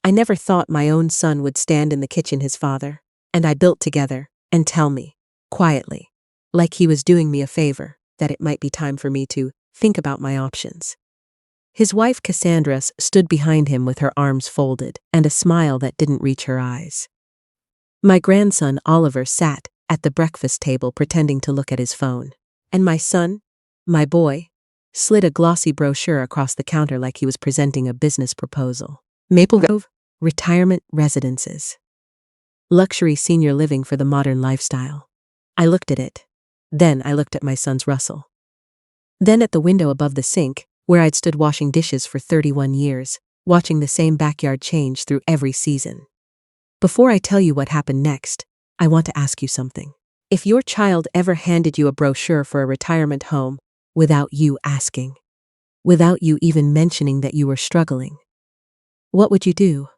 I never thought my own son would stand in the kitchen his father and I built together and tell me, quietly, like he was doing me a favor, that it might be time for me to think about my options. His wife Cassandra stood behind him with her arms folded and a smile that didn't reach her eyes. My grandson Oliver sat at the breakfast table pretending to look at his phone, and my son, my boy, slid a glossy brochure across the counter like he was presenting a business proposal. Maple Grove Retirement Residences. Luxury senior living for the modern lifestyle. I looked at it. Then I looked at my son's Russell. Then at the window above the sink, where I'd stood washing dishes for 31 years, watching the same backyard change through every season. Before I tell you what happened next, I want to ask you something. If your child ever handed you a brochure for a retirement home without you asking, without you even mentioning that you were struggling, what would you do?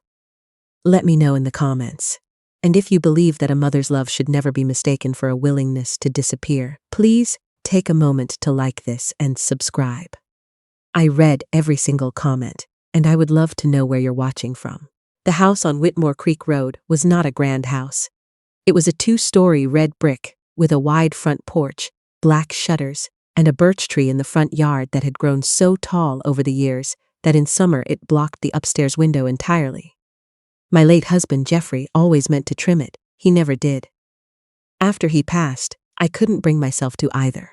Let me know in the comments. And if you believe that a mother's love should never be mistaken for a willingness to disappear, please take a moment to like this and subscribe. I read every single comment, and I would love to know where you're watching from. The house on Whitmore Creek Road was not a grand house. It was a 2-story red brick with a wide front porch, black shutters, and a birch tree in the front yard that had grown so tall over the years that in summer it blocked the upstairs window entirely. My late husband Geoffrey always meant to trim it. He never did. After he passed, I couldn't bring myself to either.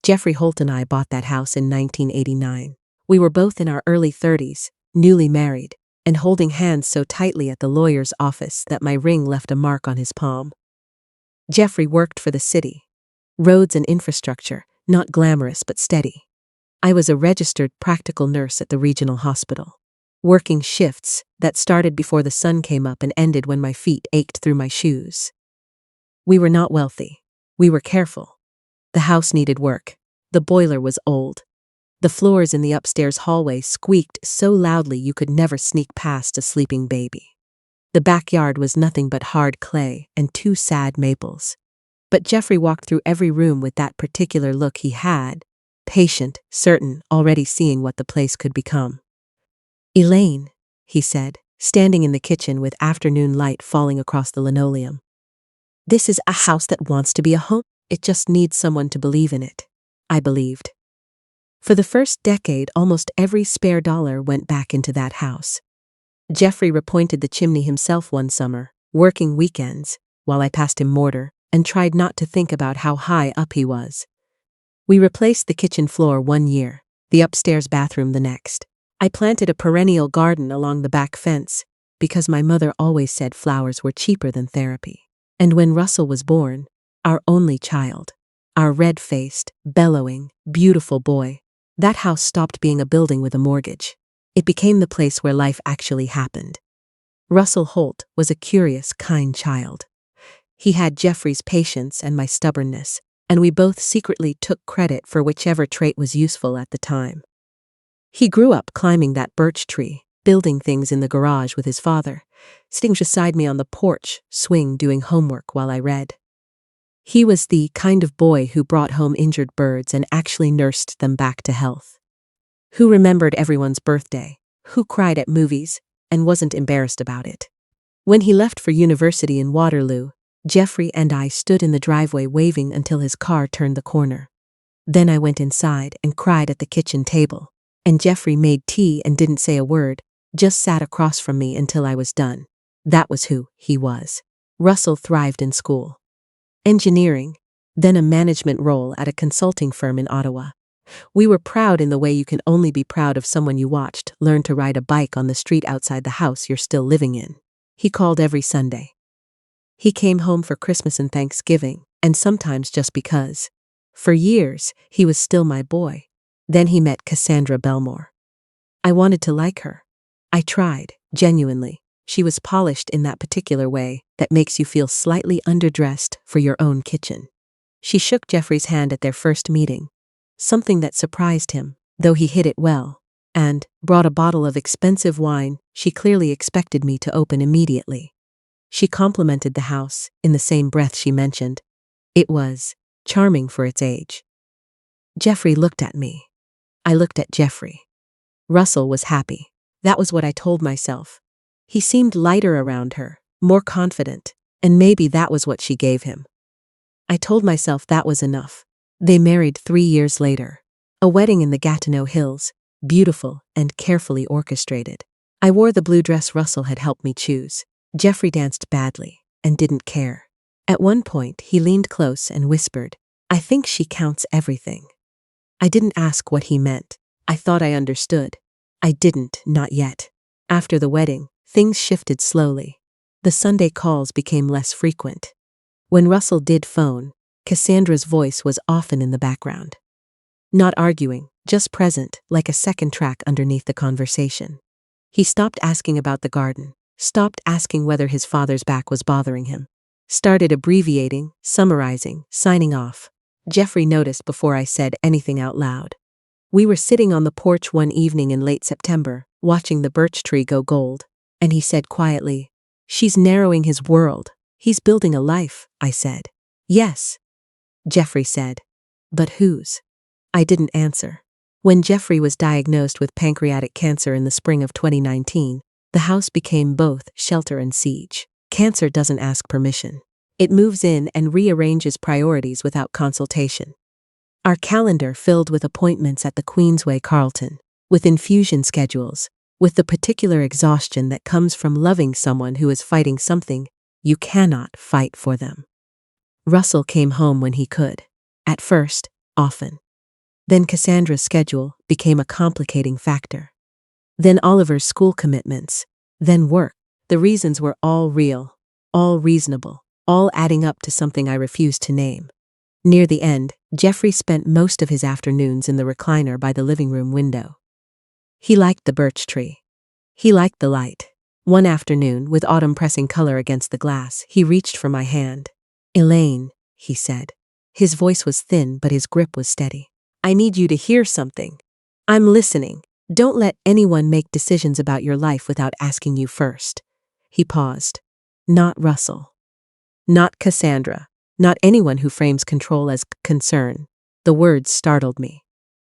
Geoffrey Holt and I bought that house in 1989. We were both in our early 30s, newly married, and holding hands so tightly at the lawyer's office that my ring left a mark on his palm. Geoffrey worked for the city. Roads and infrastructure, not glamorous but steady. I was a registered practical nurse at the regional hospital, working shifts that started before the sun came up and ended when my feet ached through my shoes. We were not wealthy. We were careful. The house needed work. The boiler was old. The floors in the upstairs hallway squeaked so loudly you could never sneak past a sleeping baby. The backyard was nothing but hard clay and 2 sad maples. But Geoffrey walked through every room with that particular look he had, patient, certain, already seeing what the place could become. "Elaine," he said, standing in the kitchen with afternoon light falling across the linoleum. "This is a house that wants to be a home. It just needs someone to believe in it." I believed. For the first decade, almost every spare dollar went back into that house. Geoffrey repointed the chimney himself one summer, working weekends, while I passed him mortar and tried not to think about how high up he was. We replaced the kitchen floor one year, the upstairs bathroom the next. I planted a perennial garden along the back fence because my mother always said flowers were cheaper than therapy. And when Russell was born, our only child, our red-faced, bellowing, beautiful boy, that house stopped being a building with a mortgage. It became the place where life actually happened. Russell Holt was a curious, kind child. He had Geoffrey's patience and my stubbornness, and we both secretly took credit for whichever trait was useful at the time. He grew up climbing that birch tree, building things in the garage with his father, sitting beside me on the porch swing doing homework while I read. He was the kind of boy who brought home injured birds and actually nursed them back to health. Who remembered everyone's birthday, who cried at movies, and wasn't embarrassed about it. When he left for university in Waterloo, Geoffrey and I stood in the driveway waving until his car turned the corner. Then I went inside and cried at the kitchen table, and Geoffrey made tea and didn't say a word, just sat across from me until I was done. That was who he was. Russell thrived in school. Engineering, then a management role at a consulting firm in Ottawa. We were proud in the way you can only be proud of someone you watched learn to ride a bike on the street outside the house you're still living in. He called every Sunday. He came home for Christmas and Thanksgiving, and sometimes just because. For years, he was still my boy. Then he met Cassandra Belmore. I wanted to like her. I tried, genuinely. She was polished in that particular way that makes you feel slightly underdressed for your own kitchen. She shook Geoffrey's hand at their first meeting, something that surprised him, though he hid it well, and brought a bottle of expensive wine she clearly expected me to open immediately. She complimented the house in the same breath she mentioned. It was charming for its age. Geoffrey looked at me. I looked at Geoffrey. Russell was happy. That was what I told myself. He seemed lighter around her, more confident, and maybe that was what she gave him. I told myself that was enough. They married 3 years later. A wedding in the Gatineau Hills, beautiful and carefully orchestrated. I wore the blue dress Russell had helped me choose. Geoffrey danced badly and didn't care. At one point, he leaned close and whispered, "I think she counts everything." I didn't ask what he meant. I thought I understood. I didn't, not yet. After the wedding, things shifted slowly. The Sunday calls became less frequent. When Russell did phone, Cassandra's voice was often in the background. Not arguing, just present, like a second track underneath the conversation. He stopped asking about the garden, stopped asking whether his father's back was bothering him, started abbreviating, summarizing, signing off. Geoffrey noticed before I said anything out loud. We were sitting on the porch one evening in late September, watching the birch tree go gold, and he said quietly, "She's narrowing his world. He's building a life," I said. "Yes," Geoffrey said. "But whose?" I didn't answer. When Geoffrey was diagnosed with pancreatic cancer in the spring of 2019, the house became both shelter and siege. Cancer doesn't ask permission. It moves in and rearranges priorities without consultation. Our calendar filled with appointments at the Queensway Carlton, with infusion schedules, with the particular exhaustion that comes from loving someone who is fighting something you cannot fight for them. Russell came home when he could. At first, often. Then Cassandra's schedule became a complicating factor. Then Oliver's school commitments. Then work. The reasons were all real, all reasonable, all adding up to something I refused to name. Near the end, Geoffrey spent most of his afternoons in the recliner by the living room window. He liked the birch tree. He liked the light. One afternoon, with autumn pressing color against the glass, he reached for my hand. "Elaine," he said. His voice was thin, but his grip was steady. "I need you to hear something. I'm listening. Don't let anyone make decisions about your life without asking you first." He paused. "Not Russell. Not Cassandra. Not anyone who frames control as concern." The words startled me.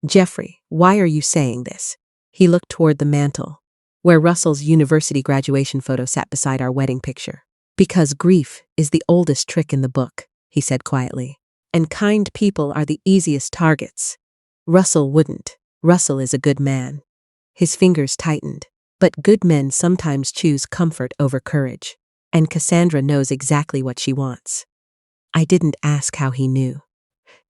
"Geoffrey, why are you saying this?" He looked toward the mantel, where Russell's university graduation photo sat beside our wedding picture. "Because grief is the oldest trick in the book," he said quietly. "And kind people are the easiest targets. Russell wouldn't. Russell is a good man." His fingers tightened. "But good men sometimes choose comfort over courage. And Cassandra knows exactly what she wants." I didn't ask how he knew.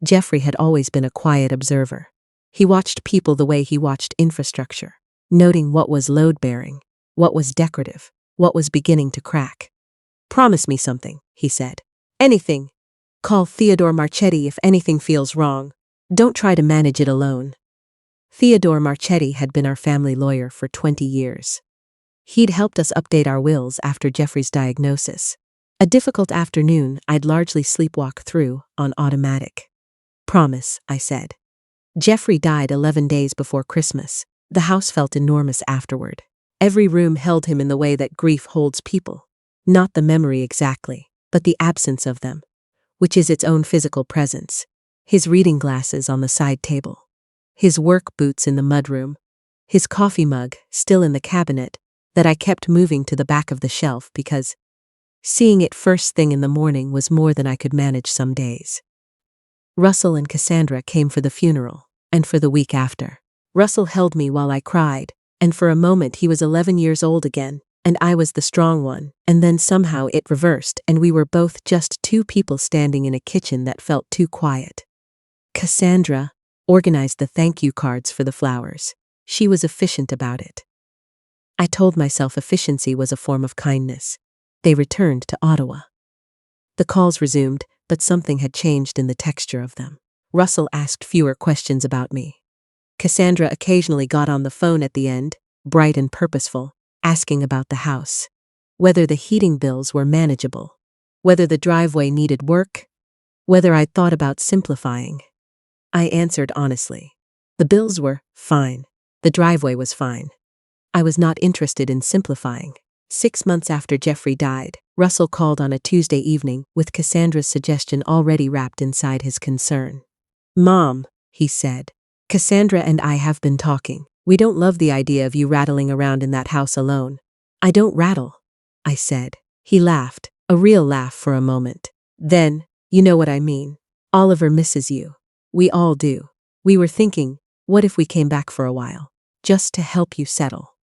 Geoffrey had always been a quiet observer. He watched people the way he watched infrastructure, noting what was load-bearing, what was decorative, what was beginning to crack. "Promise me something," he said. "Anything. Call Theodore Marchetti if anything feels wrong. Don't try to manage it alone." Theodore Marchetti had been our family lawyer for 20 years. He'd helped us update our wills after Geoffrey's diagnosis. A difficult afternoon I'd largely sleepwalk through on automatic. "Promise," I said. Geoffrey died 11 days before Christmas. The house felt enormous afterward. Every room held him in the way that grief holds people. Not the memory exactly, but the absence of them, which is its own physical presence. His reading glasses on the side table. His work boots in the mudroom. His coffee mug still in the cabinet that I kept moving to the back of the shelf because seeing it first thing in the morning was more than I could manage some days. Russell and Cassandra came for the funeral, and for the week after. Russell held me while I cried, and for a moment he was 11 years old again, and I was the strong one, and then somehow it reversed and we were both just two people standing in a kitchen that felt too quiet. Cassandra organized the thank you cards for the flowers. She was efficient about it. I told myself efficiency was a form of kindness. They returned to Ottawa. The calls resumed, but something had changed in the texture of them. Russell asked fewer questions about me. Cassandra occasionally got on the phone at the end, bright and purposeful, asking about the house. Whether the heating bills were manageable. Whether the driveway needed work. Whether I'd thought about simplifying. I answered honestly. The bills were fine. The driveway was fine. I was not interested in simplifying. 6 months after Geoffrey died, Russell called on a Tuesday evening with Cassandra's suggestion already wrapped inside his concern. "Mom," he said, "Cassandra and I have been talking. We don't love the idea of you rattling around in that house alone. I don't rattle, I said. He laughed, a real laugh for a moment. Then, you know what I mean. Oliver misses you. We all do. We were thinking, what if we came back for a while? Just to help you settle.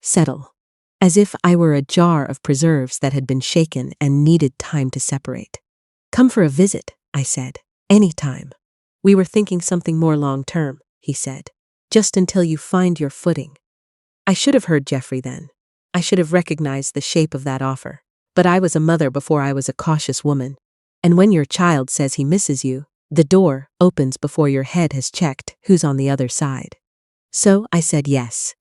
Settle. As if I were a jar of preserves that had been shaken and needed time to separate. Come for a visit, I said. Any time. We were thinking something more long-term, he said. Just until you find your footing. I should have heard Geoffrey then. I should have recognized the shape of that offer. But I was a mother before I was a cautious woman. And when your child says he misses you, the door opens before your head has checked who's on the other side. So I said yes.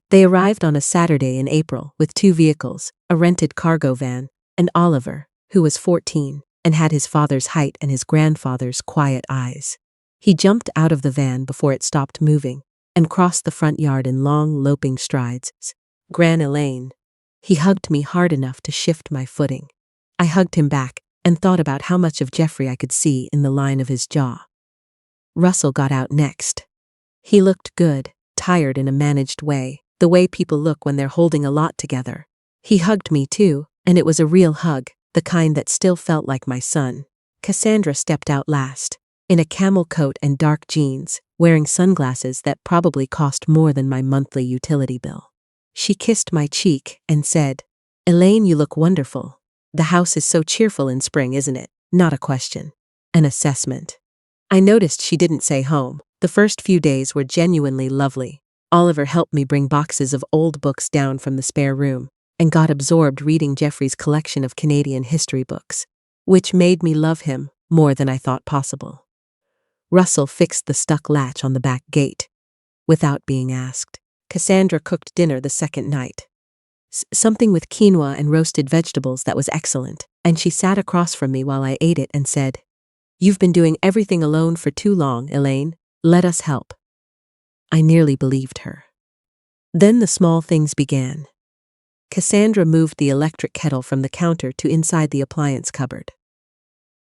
They arrived on a Saturday in April with 2 vehicles, a rented cargo van, and Oliver, who was 14, and had his father's height and his grandfather's quiet eyes. He jumped out of the van before it stopped moving, and crossed the front yard in long, loping strides. Gran Elaine. He hugged me hard enough to shift my footing. I hugged him back and thought about how much of Geoffrey I could see in the line of his jaw. Russell got out next. He looked good, tired in a managed way, the way people look when they're holding a lot together. He hugged me too, and it was a real hug, the kind that still felt like my son. Cassandra stepped out last, in a camel coat and dark jeans, wearing sunglasses that probably cost more than my monthly utility bill. She kissed my cheek and said, Elaine, you look wonderful. The house is so cheerful in spring, isn't it? Not a question. An assessment. I noticed she didn't say home. The first few days were genuinely lovely. Oliver helped me bring boxes of old books down from the spare room, and got absorbed reading Geoffrey's collection of Canadian history books, which made me love him more than I thought possible. Russell fixed the stuck latch on the back gate, without being asked. Cassandra cooked dinner the second night. Something with quinoa and roasted vegetables that was excellent, and she sat across from me while I ate it and said, You've been doing everything alone for too long, Elaine. Let us help. I nearly believed her. Then the small things began. Cassandra moved the electric kettle from the counter to inside the appliance cupboard.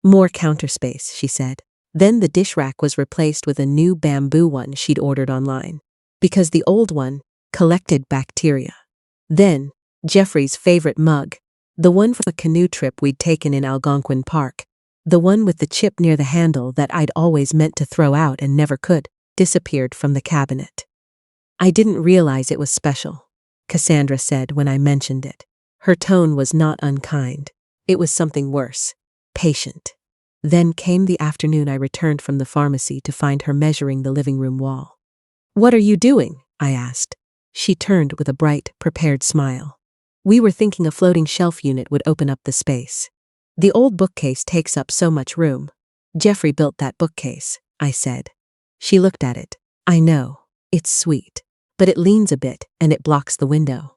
More counter space, she said. Then the dish rack was replaced with a new bamboo one she'd ordered online, because the old one collected bacteria. Then, Geoffrey's favorite mug, the one for the canoe trip we'd taken in Algonquin Park, the one with the chip near the handle that I'd always meant to throw out and never could, disappeared from the cabinet. I didn't realize it was special, Cassandra said when I mentioned it. Her tone was not unkind. It was something worse. Patient. Then came the afternoon I returned from the pharmacy to find her measuring the living room wall. What are you doing? I asked. She turned with a bright, prepared smile. We were thinking a floating shelf unit would open up the space. The old bookcase takes up so much room. Geoffrey built that bookcase, I said. She looked at it. I know. It's sweet. But it leans a bit and it blocks the window.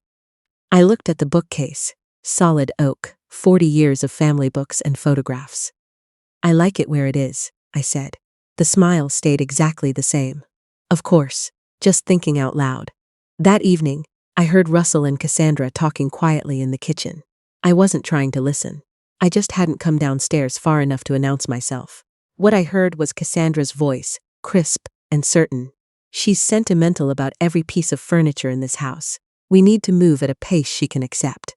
I looked at the bookcase. Solid oak, 40 years of family books and photographs. I like it where it is, I said. The smile stayed exactly the same. Of course, just thinking out loud. That evening, I heard Russell and Cassandra talking quietly in the kitchen. I wasn't trying to listen. I just hadn't come downstairs far enough to announce myself. What I heard was Cassandra's voice, crisp and certain. She's sentimental about every piece of furniture in this house. We need to move at a pace she can accept.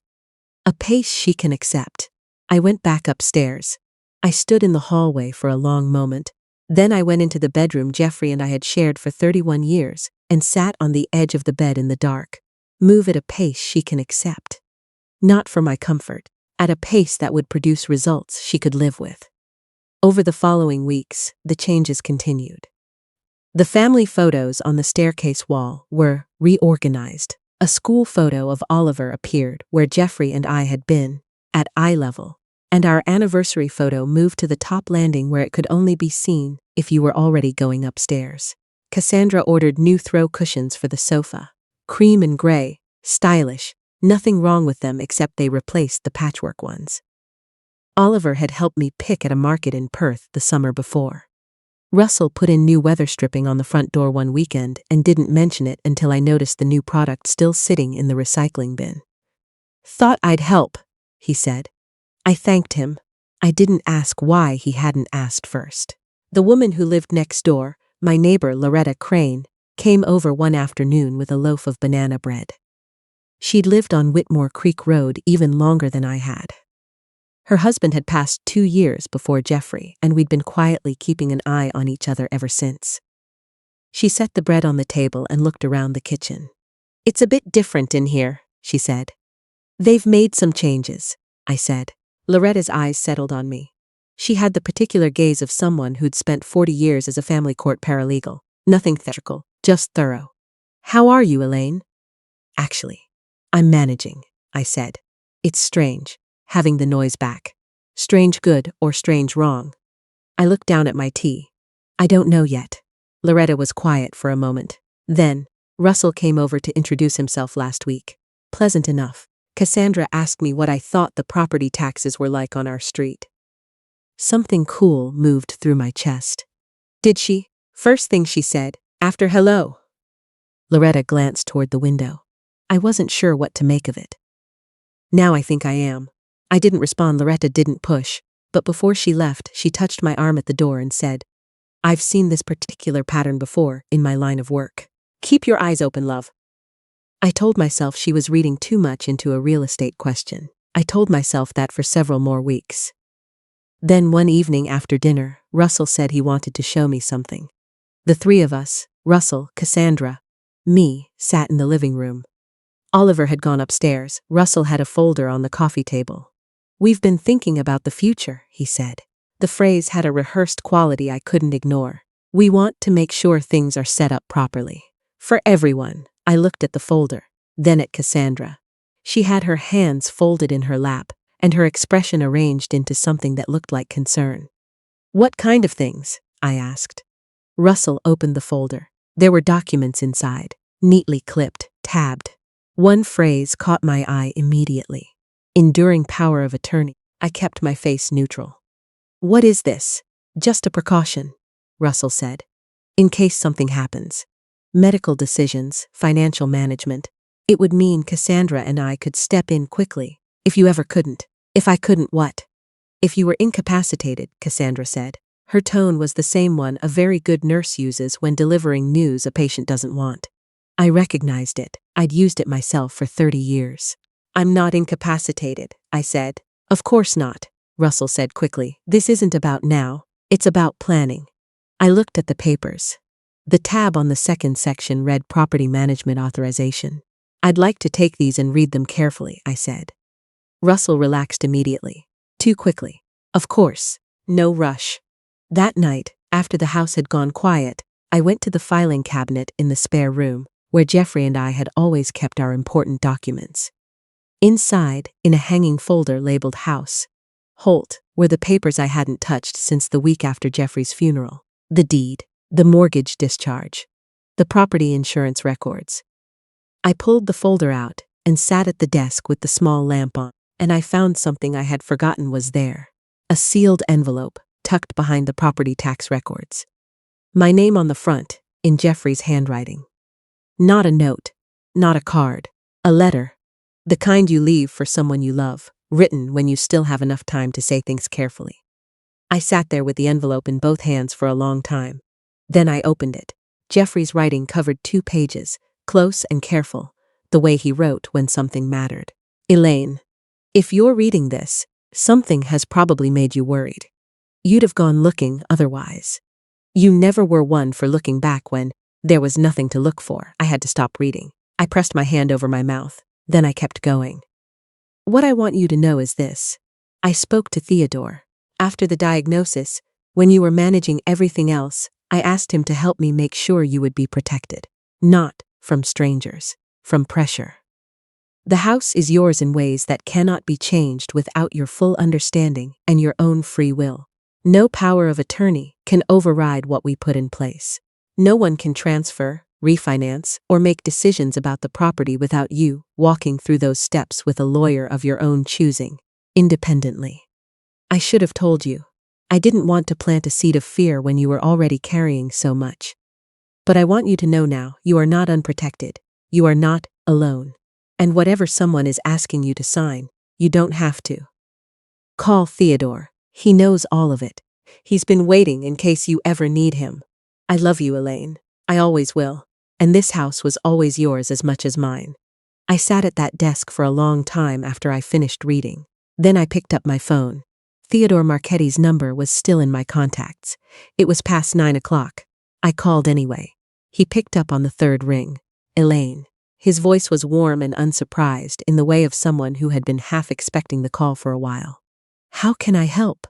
A pace she can accept. I went back upstairs. I stood in the hallway for a long moment. Then I went into the bedroom Geoffrey and I had shared for 31 years and sat on the edge of the bed in the dark. Move at a pace she can accept. Not for my comfort, at a pace that would produce results she could live with. Over the following weeks, the changes continued. The family photos on the staircase wall were reorganized. A school photo of Oliver appeared where Geoffrey and I had been, at eye level, and our anniversary photo moved to the top landing where it could only be seen if you were already going upstairs. Cassandra ordered new throw cushions for the sofa. Cream and gray, stylish, nothing wrong with them except they replaced the patchwork ones. Oliver had helped me pick at a market in Perth the summer before. Russell put in new weather stripping on the front door one weekend and didn't mention it until I noticed the new product still sitting in the recycling bin. Thought I'd help, he said. I thanked him. I didn't ask why he hadn't asked first. The woman who lived next door, my neighbor Loretta Crane, came over one afternoon with a loaf of banana bread. She'd lived on Whitmore Creek Road even longer than I had. Her husband had passed 2 years before Geoffrey, and we'd been quietly keeping an eye on each other ever since. She set the bread on the table and looked around the kitchen. "It's a bit different in here," she said. "They've made some changes," I said. Loretta's eyes settled on me. She had the particular gaze of someone who'd spent 40 years as a family court paralegal. Nothing theatrical, just thorough. "How are you, Elaine?" "Actually, I'm managing," I said. "It's strange, having the noise back. Strange good or strange wrong." I looked down at my tea. "I don't know yet." Loretta was quiet for a moment. Then, Russell came over to introduce himself last week. Pleasant enough. Cassandra asked me what I thought the property taxes were like on our street. Something cool moved through my chest. "Did she?" First thing she said, after hello. Loretta glanced toward the window. I wasn't sure what to make of it. "Now I think I am." I didn't respond. Loretta didn't push, but before she left, she touched my arm at the door and said, "I've seen this particular pattern before in my line of work. Keep your eyes open, love." I told myself she was reading too much into a real estate question. I told myself that for several more weeks. Then one evening after dinner, Russell said he wanted to show me something. The three of us, Russell, Cassandra, me, sat in the living room. Oliver had gone upstairs. Russell had a folder on the coffee table. "We've been thinking about the future," he said. The phrase had a rehearsed quality I couldn't ignore. "We want to make sure things are set up properly. For everyone." I looked at the folder, then at Cassandra. She had her hands folded in her lap, and her expression arranged into something that looked like concern. "What kind of things?" I asked. Russell opened the folder. There were documents inside, neatly clipped, tabbed. One phrase caught my eye immediately. "Enduring power of attorney." I kept my face neutral. "What is this?" "Just a precaution," Russell said. "In case something happens. Medical decisions, financial management. It would mean Cassandra and I could step in quickly. If you ever couldn't." "If I couldn't what?" "If you were incapacitated," Cassandra said. Her tone was the same one a very good nurse uses when delivering news a patient doesn't want. I recognized it. I'd used it myself for 30 years. "I'm not incapacitated," I said. "Of course not," Russell said quickly. "This isn't about now. It's about planning." I looked at the papers. The tab on the second section read Property Management Authorization. "I'd like to take these and read them carefully," I said. Russell relaxed immediately. Too quickly. "Of course. No rush." That night, after the house had gone quiet, I went to the filing cabinet in the spare room, where Geoffrey and I had always kept our important documents. Inside, in a hanging folder labeled House, Holt, were the papers I hadn't touched since the week after Geoffrey's funeral. The deed, the mortgage discharge, the property insurance records. I pulled the folder out and sat at the desk with the small lamp on, and I found something I had forgotten was there. A sealed envelope, tucked behind the property tax records. My name on the front, in Geoffrey's handwriting. Not a note, not a card, a letter. The kind you leave for someone you love, written when you still have enough time to say things carefully. I sat there with the envelope in both hands for a long time. Then I opened it. Geoffrey's writing covered 2 pages, close and careful, the way he wrote when something mattered. "Elaine, if you're reading this, something has probably made you worried. You'd have gone looking otherwise. You never were one for looking back when there was nothing to look for." I had to stop reading. I pressed my hand over my mouth. Then I kept going. "What I want you to know is this. I spoke to Theodore. After the diagnosis, when you were managing everything else, I asked him to help me make sure you would be protected. Not from strangers, from pressure. The house is yours in ways that cannot be changed without your full understanding and your own free will. No power of attorney can override what we put in place. No one can transfer, refinance, or make decisions about the property without you walking through those steps with a lawyer of your own choosing, independently. I should have told you. I didn't want to plant a seed of fear when you were already carrying so much. But I want you to know now, you are not unprotected. You are not alone. And whatever someone is asking you to sign, you don't have to. Call Theodore. He knows all of it. He's been waiting in case you ever need him. I love you, Elaine. I always will. And this house was always yours as much as mine. I sat at that desk for a long time after I finished reading. Then I picked up my phone. Theodore Marchetti's number was still in my contacts. It was past 9 o'clock. I called anyway. He picked up on the third ring. Elaine. His voice was warm and unsurprised, in the way of someone who had been half expecting the call for a while. How can I help?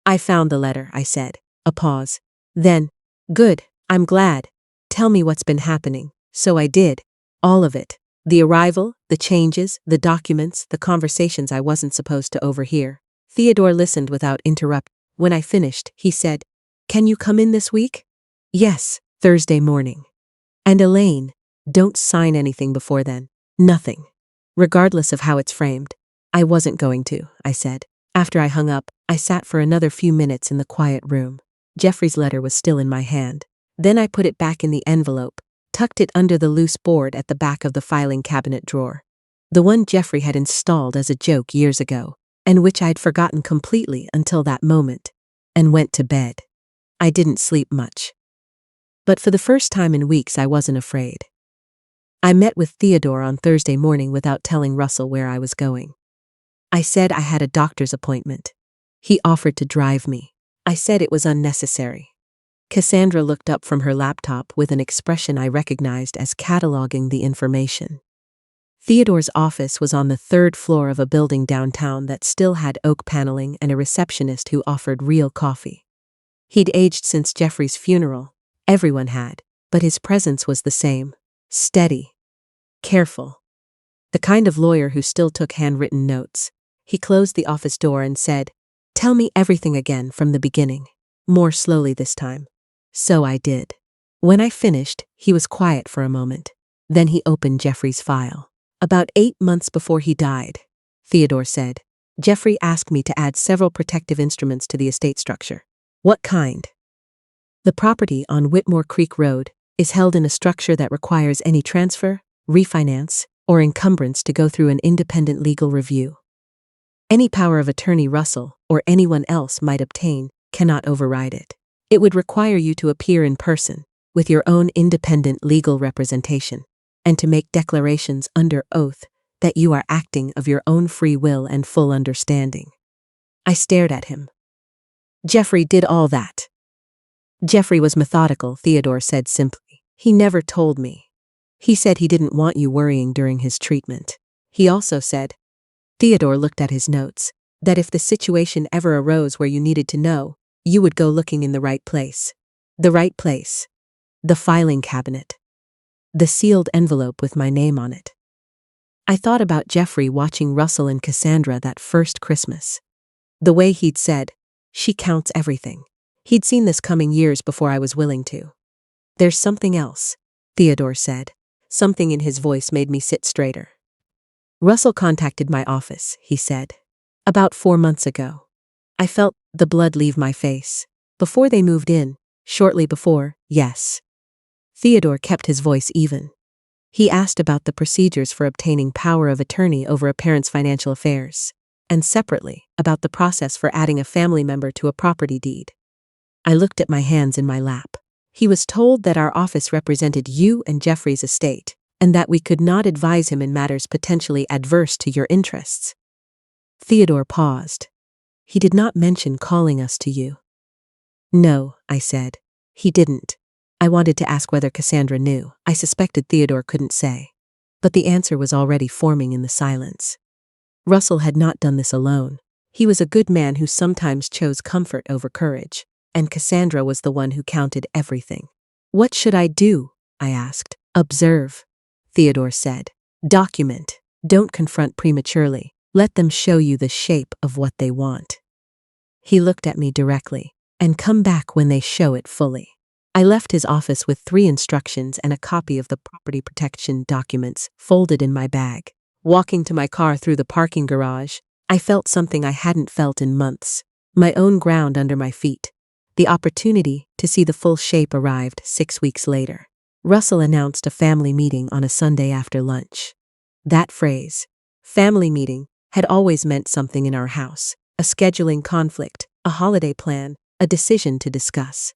I found the letter, I said. A pause. Then, good, I'm glad. Tell me what's been happening. So I did. All of it. The arrival, the changes, the documents, the conversations I wasn't supposed to overhear. Theodore listened without interrupting. When I finished, he said, "Can you come in this week?" "Yes, Thursday morning." "And Elaine, don't sign anything before then. Nothing. Regardless of how it's framed." "I wasn't going to," I said. After I hung up, I sat for another few minutes in the quiet room. Geoffrey's letter was still in my hand. Then I put it back in the envelope, tucked it under the loose board at the back of the filing cabinet drawer. The one Geoffrey had installed as a joke years ago, and which I'd forgotten completely until that moment, and went to bed. I didn't sleep much. But for the first time in weeks, I wasn't afraid. I met with Theodore on Thursday morning without telling Russell where I was going. I said I had a doctor's appointment. He offered to drive me. I said it was unnecessary. Cassandra looked up from her laptop with an expression I recognized as cataloging the information. Theodore's office was on the third floor of a building downtown that still had oak paneling and a receptionist who offered real coffee. He'd aged since Geoffrey's funeral. Everyone had, but his presence was the same. Steady. Careful. The kind of lawyer who still took handwritten notes. He closed the office door and said, "Tell me everything again from the beginning." More slowly this time. So I did. When I finished, he was quiet for a moment. Then he opened Geoffrey's file. "About 8 months before he died," Theodore said, "Geoffrey asked me to add several protective instruments to the estate structure." "What kind?" "The property on Whitmore Creek Road is held in a structure that requires any transfer, refinance, or encumbrance to go through an independent legal review. Any power of attorney Russell or anyone else might obtain cannot override it. It would require you to appear in person, with your own independent legal representation, and to make declarations under oath that you are acting of your own free will and full understanding." I stared at him. "Geoffrey did all that." "Geoffrey was methodical," Theodore said simply. "He never told me. He said he didn't want you worrying during his treatment. He also said," Theodore looked at his notes, "that if the situation ever arose where you needed to know, you would go looking in the right place." The right place. The filing cabinet. The sealed envelope with my name on it. I thought about Geoffrey watching Russell and Cassandra that first Christmas. The way he'd said, "She counts everything." He'd seen this coming years before I was willing to. "There's something else," Theodore said. Something in his voice made me sit straighter. "Russell contacted my office," he said. "About 4 months ago. I felt the blood leave my face. Before they moved in, shortly before, yes." Theodore kept his voice even. He asked about the procedures for obtaining power of attorney over a parent's financial affairs, and separately, about the process for adding a family member to a property deed. I looked at my hands in my lap. He was told that our office represented you and Geoffrey's estate, and that we could not advise him in matters potentially adverse to your interests. Theodore paused. "He did not mention calling us to you." "No," I said. "He didn't." I wanted to ask whether Cassandra knew. I suspected Theodore couldn't say. But the answer was already forming in the silence. Russell had not done this alone. He was a good man who sometimes chose comfort over courage, and Cassandra was the one who counted everything. "What should I do?" I asked. "Observe," Theodore said. "Document. Don't confront prematurely. Let them show you the shape of what they want." He looked at me directly. "And come back when they show it fully." I left his office with 3 instructions and a copy of the property protection documents folded in my bag. Walking to my car through the parking garage, I felt something I hadn't felt in months. My own ground under my feet. The opportunity to see the full shape arrived 6 weeks later. Russell announced a family meeting on a Sunday after lunch. That phrase, family meeting, had always meant something in our house. A scheduling conflict, a holiday plan, a decision to discuss.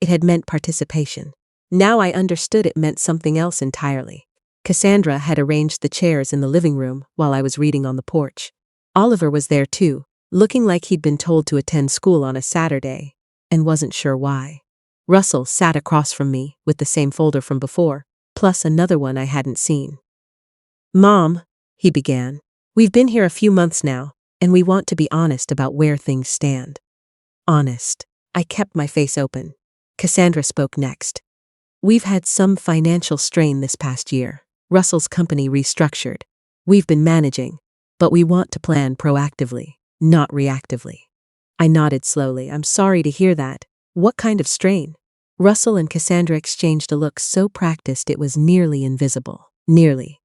It had meant participation. Now I understood it meant something else entirely. Cassandra had arranged the chairs in the living room while I was reading on the porch. Oliver was there too, looking like he'd been told to attend school on a Saturday, and wasn't sure why. Russell sat across from me with the same folder from before, plus another one I hadn't seen. "Mom," he began, "we've been here a few months now, and we want to be honest about where things stand." Honest. I kept my face open. Cassandra spoke next. "We've had some financial strain this past year. Russell's company restructured. We've been managing, but we want to plan proactively, not reactively." I nodded slowly. "I'm sorry to hear that. What kind of strain?" Russell and Cassandra exchanged a look so practiced it was nearly invisible. "Nearly.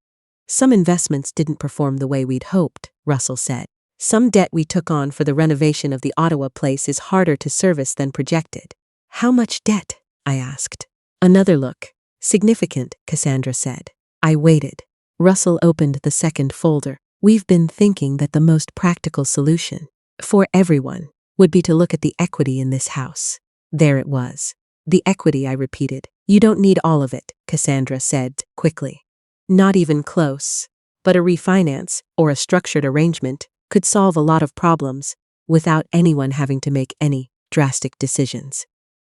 Some investments didn't perform the way we'd hoped," Russell said. "Some debt we took on for the renovation of the Ottawa place is harder to service than projected." "How much debt?" I asked. "Another look. Significant," Cassandra said. I waited. Russell opened the second folder. "We've been thinking that the most practical solution, for everyone, would be to look at the equity in this house." There it was. "The equity," I repeated. "You don't need all of it," Cassandra said quickly. "Not even close. But a refinance, or a structured arrangement, could solve a lot of problems, without anyone having to make any drastic decisions."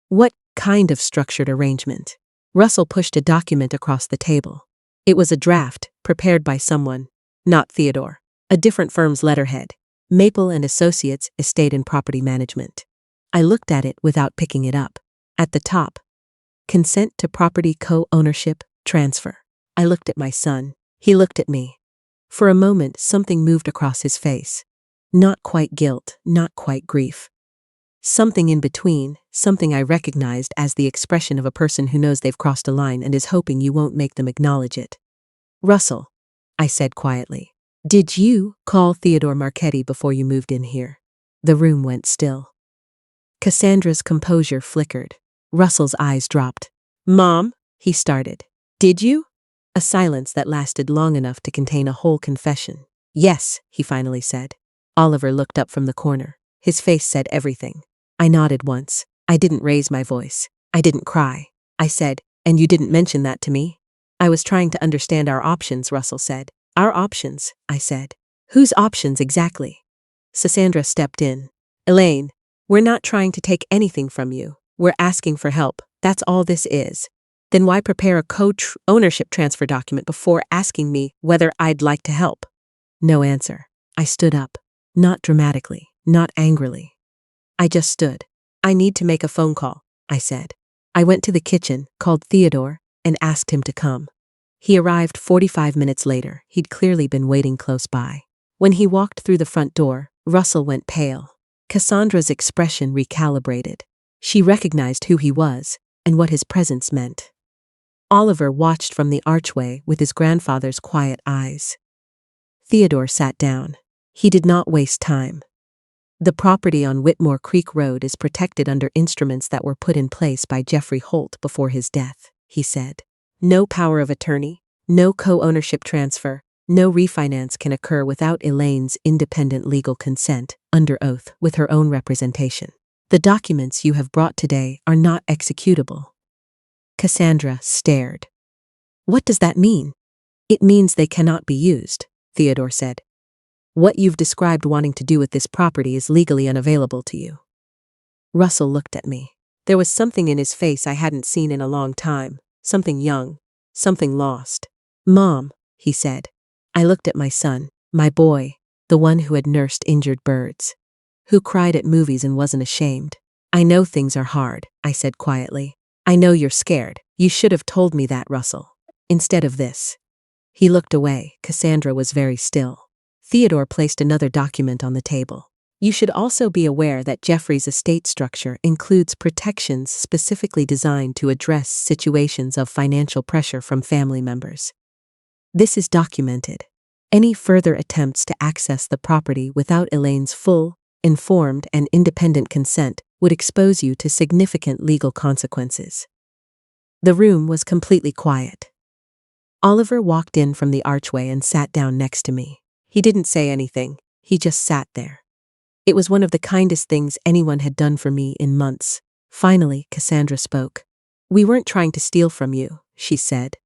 "What kind of structured arrangement?" Russell pushed a document across the table. It was a draft, prepared by someone, not Theodore. A different firm's letterhead. Maple and Associates, Estate and Property Management. I looked at it without picking it up. At the top, consent to property co-ownership transfer. I looked at my son. He looked at me. For a moment, something moved across his face. Not quite guilt, not quite grief. Something in between, something I recognized as the expression of a person who knows they've crossed a line and is hoping you won't make them acknowledge it. "Russell," I said quietly, "did you call Theodore Marchetti before you moved in here?" The room went still. Cassandra's composure flickered. Russell's eyes dropped. "Mom," he started. "Did you?" A silence that lasted long enough to contain a whole confession. "Yes," he finally said. Oliver looked up from the corner. His face said everything. I nodded once. I didn't raise my voice. I didn't cry. I said, "And you didn't mention that to me?" "I was trying to understand our options," Russell said. "Our options," I said. "Whose options exactly?" Cassandra stepped in. "Elaine, we're not trying to take anything from you. We're asking for help. That's all this is. Then why prepare a co-ownership transfer document before asking me whether I'd like to help?" No answer. I stood up. Not dramatically, not angrily. I just stood. "I need to make a phone call," I said. I went to the kitchen, called Theodore, and asked him to come. He arrived 45 minutes later. He'd clearly been waiting close by. When he walked through the front door, Russell went pale. Cassandra's expression recalibrated. She recognized who he was and what his presence meant. Oliver watched from the archway with his grandfather's quiet eyes. Theodore sat down. He did not waste time. "The property on Whitmore Creek Road is protected under instruments that were put in place by Geoffrey Holt before his death," he said. "No power of attorney, no co-ownership transfer, no refinance can occur without Elaine's independent legal consent, under oath, with her own representation. The documents you have brought today are not executable." Cassandra stared. "What does that mean?" "It means they cannot be used," Theodore said. "What you've described wanting to do with this property is legally unavailable to you." Russell looked at me. There was something in his face I hadn't seen in a long time, something young, something lost. "Mom," he said. I looked at my son, my boy, the one who had nursed injured birds, who cried at movies and wasn't ashamed. "I know things are hard," I said quietly. "I know you're scared. You should have told me that, Russell. Instead of this." He looked away. Cassandra was very still. Theodore placed another document on the table. "You should also be aware that Geoffrey's estate structure includes protections specifically designed to address situations of financial pressure from family members. This is documented. Any further attempts to access the property without Elaine's full, informed, and independent consent would expose you to significant legal consequences." The room was completely quiet. Oliver walked in from the archway and sat down next to me. He didn't say anything. He just sat there. It was one of the kindest things anyone had done for me in months. Finally, Cassandra spoke. "We weren't trying to steal from you," she said.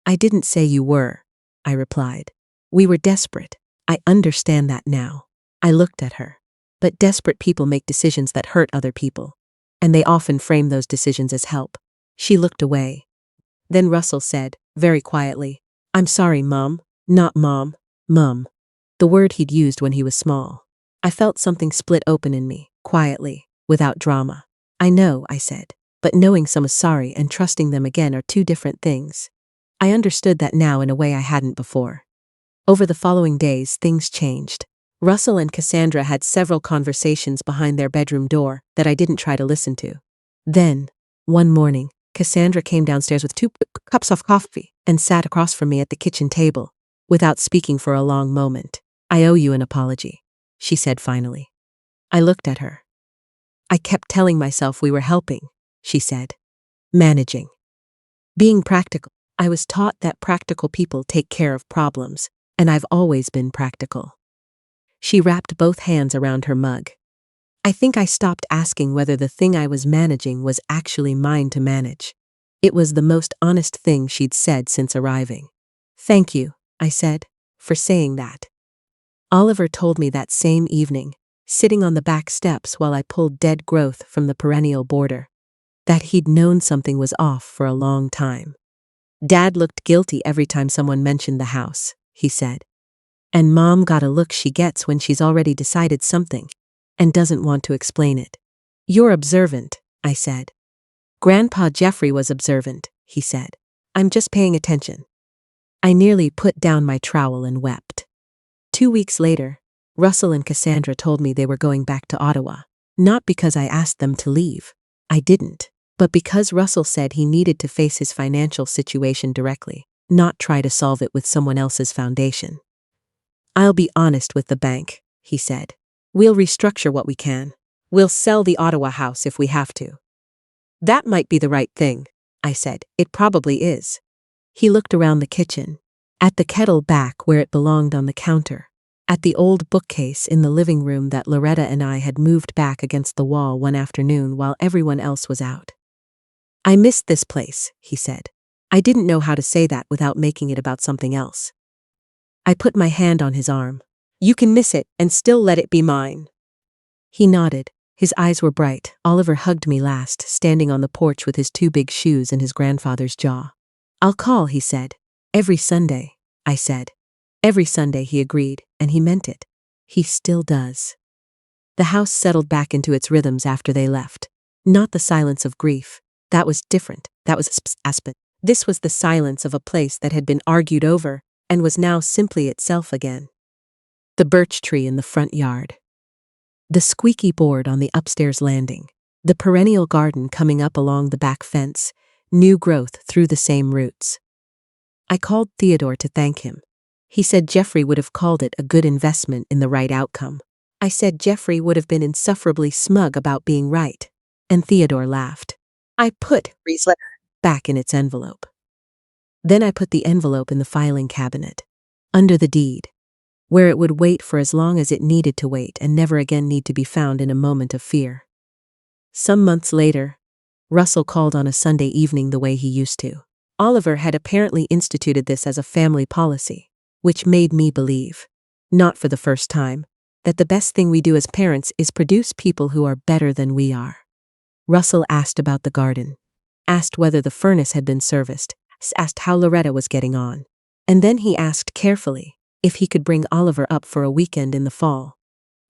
I didn't say you were, I replied. We were desperate. I understand that now. I looked at her. But desperate people make decisions that hurt other people. And they often frame those decisions as help. She looked away. Then Russell said, very quietly, I'm sorry, Mom. Not Mom. Mum. The word he'd used when he was small. I felt something split open in me, quietly, without drama. I know, I said, but knowing someone's sorry and trusting them again are two different things. I understood that now in a way I hadn't before. Over the following days, things changed. Russell and Cassandra had several conversations behind their bedroom door that I didn't try to listen to. Then, one morning, Cassandra came downstairs with 2 cups of coffee and sat across from me at the kitchen table, without speaking for a long moment. I owe you an apology, she said finally. I looked at her. I kept telling myself we were helping, she said. Managing. Being practical. I was taught that practical people take care of problems, and I've always been practical. She wrapped both hands around her mug. I think I stopped asking whether the thing I was managing was actually mine to manage. It was the most honest thing she'd said since arriving. Thank you, I said, for saying that. Oliver told me that same evening, sitting on the back steps while I pulled dead growth from the perennial border, that he'd known something was off for a long time. Dad looked guilty every time someone mentioned the house, he said. And Mom got a look she gets when she's already decided something and doesn't want to explain it. You're observant, I said. Grandpa Geoffrey was observant, he said. I'm just paying attention. I nearly put down my trowel and wept. 2 weeks later, Russell and Cassandra told me they were going back to Ottawa, not because I asked them to leave. I didn't, but because Russell said he needed to face his financial situation directly, not try to solve it with someone else's foundation. I'll be honest with the bank, he said. We'll restructure what we can. We'll sell the Ottawa house if we have to. That might be the right thing, I said. It probably is. He looked around the kitchen, at the kettle back where it belonged on the counter, at the old bookcase in the living room that Loretta and I had moved back against the wall one afternoon while everyone else was out. I missed this place, he said. I didn't know how to say that without making it about something else. I put my hand on his arm. You can miss it and still let it be mine. He nodded. His eyes were bright. Oliver hugged me last, standing on the porch with his 2 big shoes and his grandfather's jaw. I'll call, he said. Every Sunday, I said. Every Sunday, he agreed, and he meant it. He still does. The house settled back into its rhythms after they left. Not the silence of grief. That was different. That was aspen. This was the silence of a place that had been argued over and was now simply itself again. The birch tree in the front yard. The squeaky board on the upstairs landing. The perennial garden coming up along the back fence. New growth through the same roots. I called Theodore to thank him. He said Geoffrey would have called it a good investment in the right outcome. I said Geoffrey would have been insufferably smug about being right. And Theodore laughed. I put Ree's letter back in its envelope. Then I put the envelope in the filing cabinet, under the deed, where it would wait for as long as it needed to wait and never again need to be found in a moment of fear. Some months later, Russell called on a Sunday evening the way he used to. Oliver had apparently instituted this as a family policy, which made me believe, not for the first time, that the best thing we do as parents is produce people who are better than we are. Russell asked about the garden, asked whether the furnace had been serviced, asked how Loretta was getting on, and then he asked carefully if he could bring Oliver up for a weekend in the fall.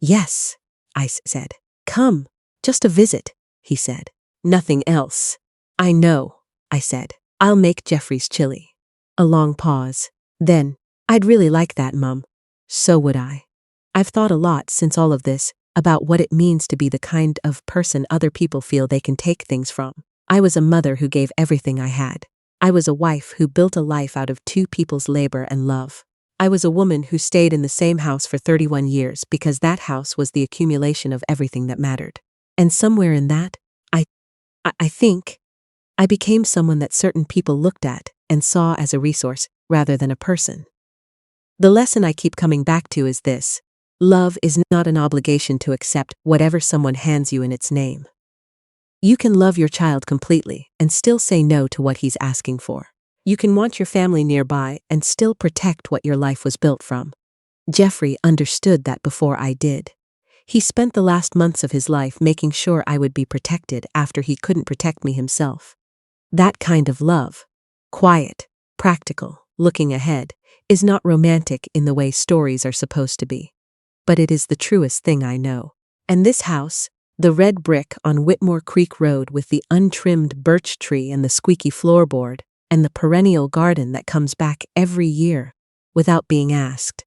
Yes, I said. Come, just a visit, he said. Nothing else. I know, I said. I'll make Geoffrey's chili. A long pause. Then, I'd really like that, Mum. So would I. I've thought a lot since all of this about what it means to be the kind of person other people feel they can take things from. I was a mother who gave everything I had. I was a wife who built a life out of 2 people's labor and love. I was a woman who stayed in the same house for 31 years because that house was the accumulation of everything that mattered. And somewhere in that, I think, I became someone that certain people looked at and saw as a resource rather than a person. The lesson I keep coming back to is this: love is not an obligation to accept whatever someone hands you in its name. You can love your child completely and still say no to what he's asking for. You can want your family nearby and still protect what your life was built from. Geoffrey understood that before I did. He spent the last months of his life making sure I would be protected after he couldn't protect me himself. That kind of love, quiet, practical, looking ahead, is not romantic in the way stories are supposed to be. But it is the truest thing I know. And this house, the red brick on Whitmore Creek Road with the untrimmed birch tree and the squeaky floorboard, and the perennial garden that comes back every year without being asked.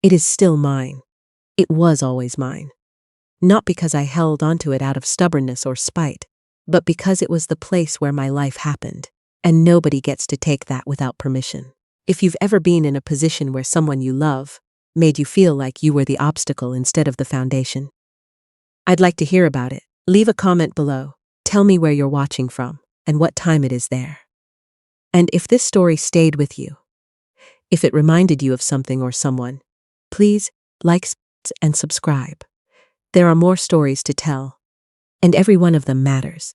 It is still mine. It was always mine. Not because I held onto it out of stubbornness or spite, but because it was the place where my life happened, and nobody gets to take that without permission. If you've ever been in a position where someone you love made you feel like you were the obstacle instead of the foundation, I'd like to hear about it. Leave a comment below. Tell me where you're watching from and what time it is there. And if this story stayed with you, if it reminded you of something or someone, please like and subscribe. There are more stories to tell, and every one of them matters.